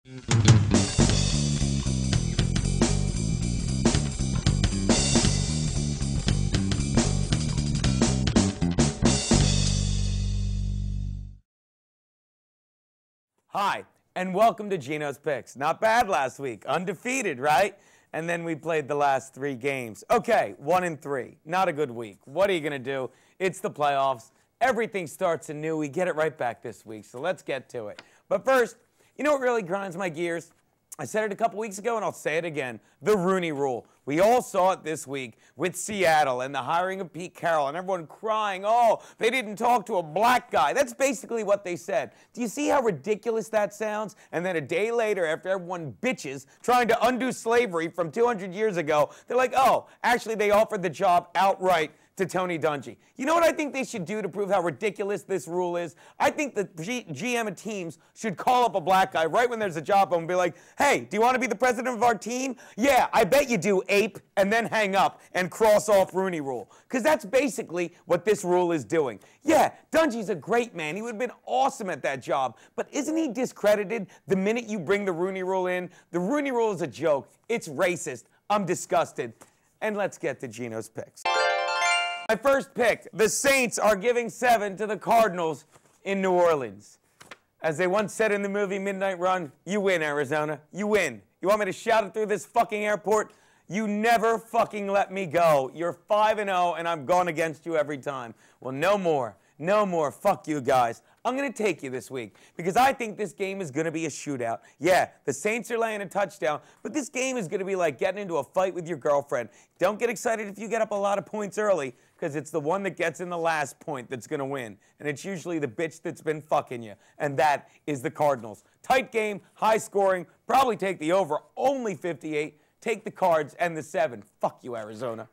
Hi, and welcome to Geno'S Picks. Not bad last week. Undefeated, right? And then we played the last 3 games. Okay, 1-3. Not a good week. What are you going to do? It's the playoffs. Everything starts anew. We get it right back this week, so let's get to it. But first, you know what really grinds my gears? I said it a couple weeks ago, and I'll say it again. The Rooney Rule. We all saw it this week with Seattle and the hiring of Pete Carroll and everyone crying, oh, they didn't talk to a black guy. That's basically what they said. Do you see how ridiculous that sounds? And then a day later, after everyone bitches trying to undo slavery from 200 years ago, they're like, oh, actually they offered the job outright to Tony Dungy. You know what I think they should do to prove how ridiculous this rule is? I think the GM of teams should call up a black guy right when there's a job open and be like, hey, do you want to be the president of our team? Yeah, I bet you do, ape, and then hang up and cross off Rooney Rule. Because that's basically what this rule is doing. Yeah, Dungy's a great man. He would have been awesome at that job. But isn't he discredited the minute you bring the Rooney Rule in? The Rooney Rule is a joke. It's racist. I'm disgusted. And let's get to Geno's picks. My first pick, the Saints are giving 7 to the Cardinals in New Orleans. As they once said in the movie Midnight Run, you win, Arizona. You win. You want me to shout it through this fucking airport? You never fucking let me go. You're 5-0, and I'm gone against you every time. Well, no more. No more. Fuck you guys. I'm going to take you this week because I think this game is going to be a shootout. Yeah, the Saints are laying a touchdown, but this game is going to be like getting into a fight with your girlfriend. Don't get excited if you get up a lot of points early because it's the one that gets in the last point that's going to win. And it's usually the bitch that's been fucking you, and that is the Cardinals. Tight game, high scoring, probably take the over, only 58. Take the Cards and the 7. Fuck you, Arizona.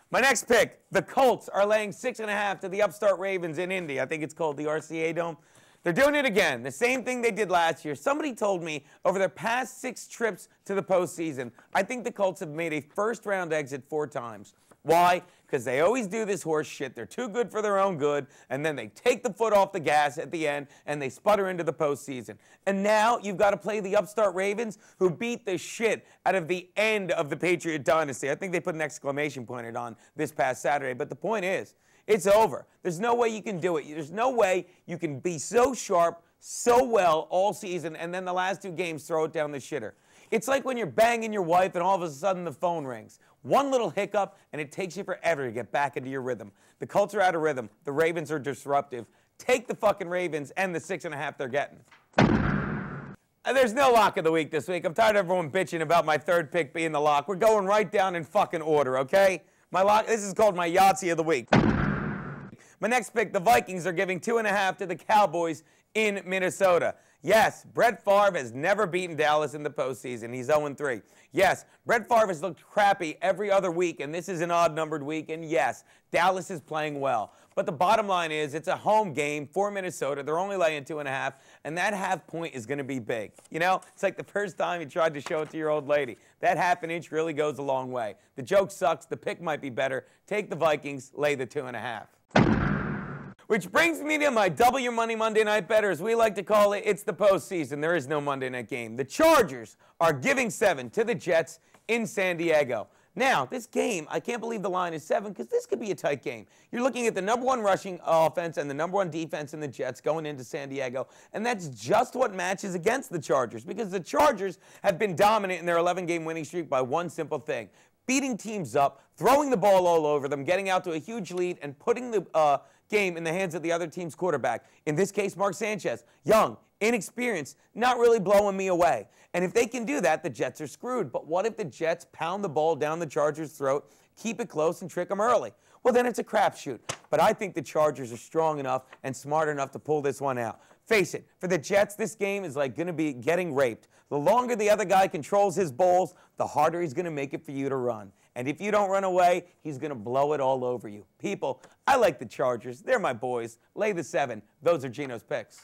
My next pick, the Colts are laying 6.5 to the upstart Ravens in Indy. I think it's called the RCA Dome. They're doing it again, the same thing they did last year. Somebody told me over their past 6 trips to the postseason, I think the Colts have made a first-round exit 4 times. Why? Because they always do this horse shit. They're too good for their own good, and then they take the foot off the gas at the end, and they sputter into the postseason. And now you've got to play the upstart Ravens, who beat the shit out of the end of the Patriot dynasty. I think they put an exclamation point on this past Saturday, but the point is, it's over. There's no way you can do it. There's no way you can be so sharp, so well all season, and then the last 2 games throw it down the shitter. It's like when you're banging your wife and all of a sudden the phone rings. One little hiccup, and it takes you forever to get back into your rhythm. The Colts are out of rhythm. The Ravens are disruptive. Take the fucking Ravens and the 6.5 they're getting. There's no lock of the week this week. I'm tired of everyone bitching about my third pick being the lock. We're going right down in fucking order, okay? My lock. This is called my Yahtzee of the week. My next pick, the Vikings are giving 2.5 to the Cowboys in Minnesota. Yes, Brett Favre has never beaten Dallas in the postseason. He's 0-3. Yes, Brett Favre has looked crappy every other week, and this is an odd-numbered week. And yes, Dallas is playing well. But the bottom line is it's a home game for Minnesota. They're only laying 2.5, and that half point is going to be big. You know, it's like the first time you tried to show it to your old lady. That half an inch really goes a long way. The joke sucks. The pick might be better. Take the Vikings, lay the 2.5. Which brings me to my Double Your Money Monday Night Better, as we like to call it. It's the postseason. There is no Monday night game. The Chargers are giving 7 to the Jets in San Diego. Now, this game, I can't believe the line is 7 because this could be a tight game. You're looking at the #1 rushing offense and the #1 defense in the Jets going into San Diego, and that's just what matches against the Chargers because the Chargers have been dominant in their 11-game winning streak by one simple thing: beating teams up, throwing the ball all over them, getting out to a huge lead, and putting the game in the hands of the other team's quarterback. In this case, Mark Sanchez. Young, inexperienced, not really blowing me away. And if they can do that, the Jets are screwed. But what if the Jets pound the ball down the Chargers' throat, keep it close, and trick them early? Well, then it's a crapshoot. But I think the Chargers are strong enough and smart enough to pull this one out. Face it, for the Jets, this game is like going to be getting raped. The longer the other guy controls his balls, the harder he's going to make it for you to run. And if you don't run away, he's going to blow it all over you. People, I like the Chargers. They're my boys. Lay the 7. Those are Geno's picks.